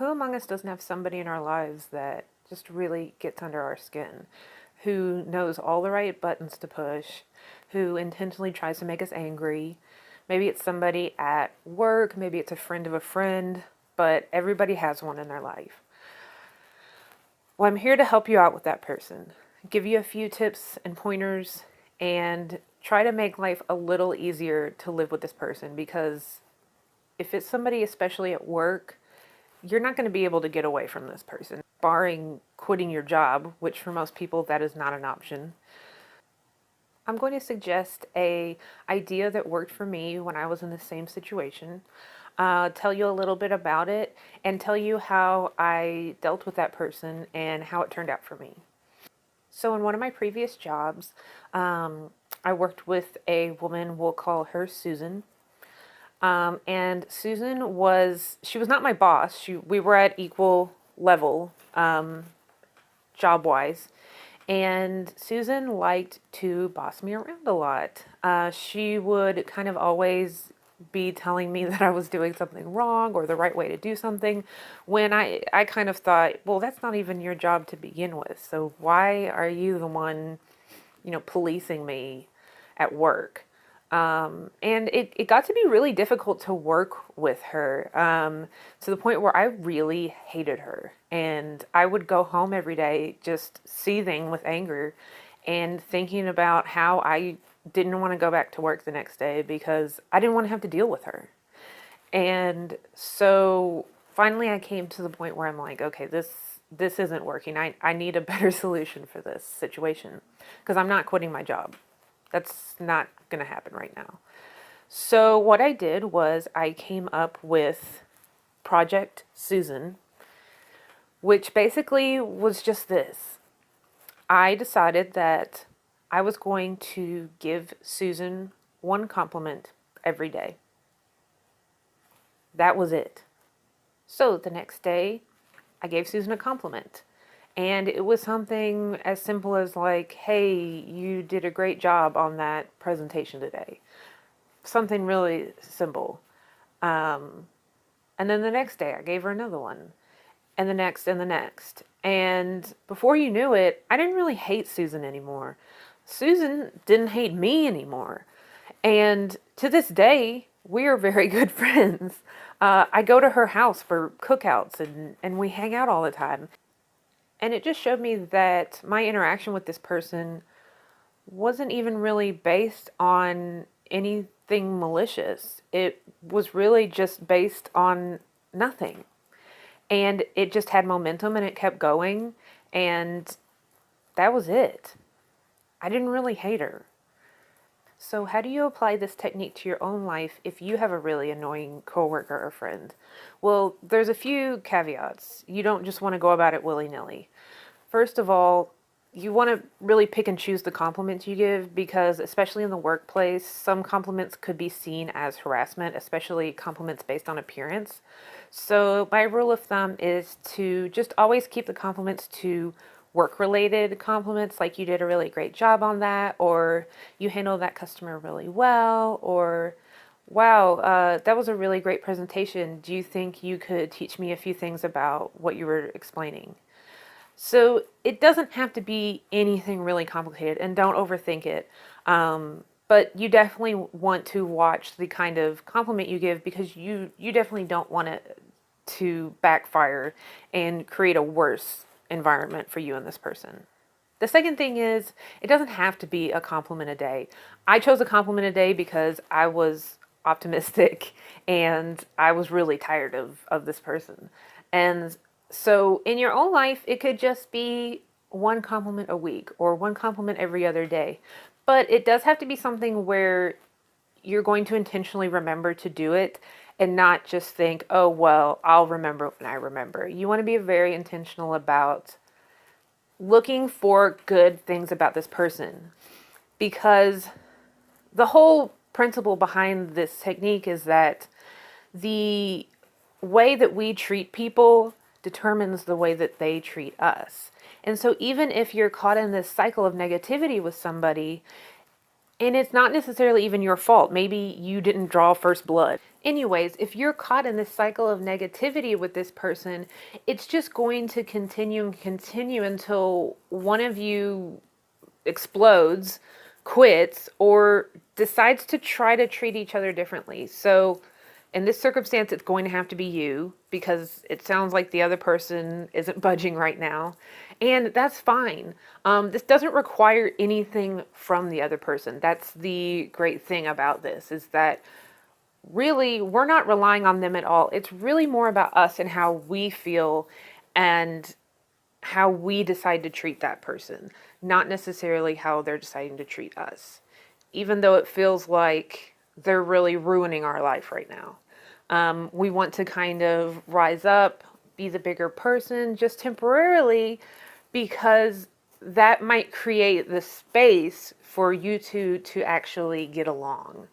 Who among us doesn't have somebody in our lives that just really gets under our skin, who knows all the right buttons to push, who intentionally tries to make us angry? Maybe it's somebody at work, maybe it's a friend of a friend, but everybody has one in their life. Well, I'm here to help you out with that person, give you a few tips and pointers, and try to make life a little easier to live with this person, because if it's somebody, especially at work, you're not going to be able to get away from this person, barring quitting your job, which for most people that is not an option. I'm going to suggest a idea that worked for me when I was in the same situation, tell you a little bit about it, and tell you how I dealt with that person and how it turned out for me. So in one of my previous jobs, I worked with a woman, we'll call her Susan. And Susan she was not my boss. We were at equal level, job wise. And Susan liked to boss me around a lot. She would kind of always be telling me that I was doing something wrong or the right way to do something, when I kind of thought, well, that's not even your job to begin with. So why are you the one, policing me at work? And it got to be really difficult to work with her, to the point where I really hated her. And I would go home every day just seething with anger and thinking about how I didn't want to go back to work the next day because I didn't want to have to deal with her. And so finally I came to the point where I'm like, okay, this isn't working. I need a better solution for this situation, because I'm not quitting my job. That's not going to happen right now. So what I did was I came up with Project Susan, which basically was just this. I decided that I was going to give Susan one compliment every day. That was it. So the next day, I gave Susan a compliment. And it was something as simple as like, hey, you did a great job on that presentation today. Something really simple. And then the next day I gave her another one. And the next and the next. And before you knew it, I didn't really hate Susan anymore. Susan didn't hate me anymore. And to this day, we are very good friends. I go to her house for cookouts and we hang out all the time. And it just showed me that my interaction with this person wasn't even really based on anything malicious. It was really just based on nothing. And it just had momentum and it kept going. And that was it. I didn't really hate her. So how do you apply this technique to your own life if you have a really annoying coworker or friend? Well, there's a few caveats. You don't just want to go about it willy-nilly. First of all, you want to really pick and choose the compliments you give, because especially in the workplace, some compliments could be seen as harassment, especially compliments based on appearance. So my rule of thumb is to just always keep the compliments to work-related compliments, like you did a really great job on that, or you handled that customer really well, or wow, that was a really great presentation. Do you think you could teach me a few things about what you were explaining? So it doesn't have to be anything really complicated, and don't overthink it. But you definitely want to watch the kind of compliment you give, because you definitely don't want it to backfire and create a worse environment for you and this person. The second thing is, it doesn't have to be a compliment a day. I chose a compliment a day because I was optimistic and I was really tired of this person. And so in your own life, it could just be one compliment a week or one compliment every other day. But it does have to be something where you're going to intentionally remember to do it and not just think, oh, well, I'll remember when I remember. You want to be very intentional about looking for good things about this person, because the whole principle behind this technique is that the way that we treat people determines the way that they treat us. And so even if you're caught in this cycle of negativity with somebody, and it's not necessarily even your fault, maybe you didn't draw first blood, Anyways, if you're caught in this cycle of negativity with this person, it's just going to continue and continue until one of you explodes, quits, or decides to try to treat each other differently. So, in this circumstance, it's going to have to be you because it sounds like the other person isn't budging right now. And that's fine. This doesn't require anything from the other person. That's the great thing about this, is that really we're not relying on them at all. It's really more about us and how we feel and how we decide to treat that person, not necessarily how they're deciding to treat us, even though it feels like they're really ruining our life right now. We want to kind of rise up, be the bigger person just temporarily, because that might create the space for you two to actually get along.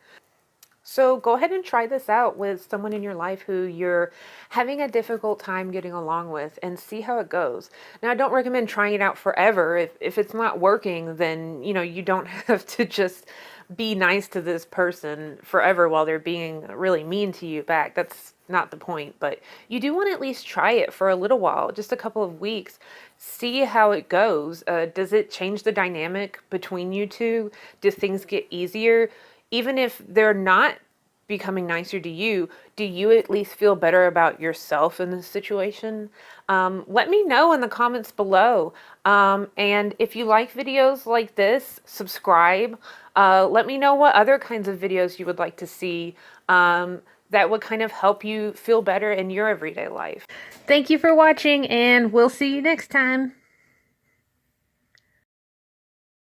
So go ahead and try this out with someone in your life who you're having a difficult time getting along with and see how it goes. Now, I don't recommend trying it out forever. If it's not working, then, you don't have to just be nice to this person forever while they're being really mean to you back. That's not the point, but you do want to at least try it for a little while, just a couple of weeks. See how it goes. Does it change the dynamic between you two? Do things get easier? Even if they're not becoming nicer to you, do you at least feel better about yourself in this situation? Let me know in the comments below. And if you like videos like this, subscribe. Let me know what other kinds of videos you would like to see that would kind of help you feel better in your everyday life. Thank you for watching, and we'll see you next time.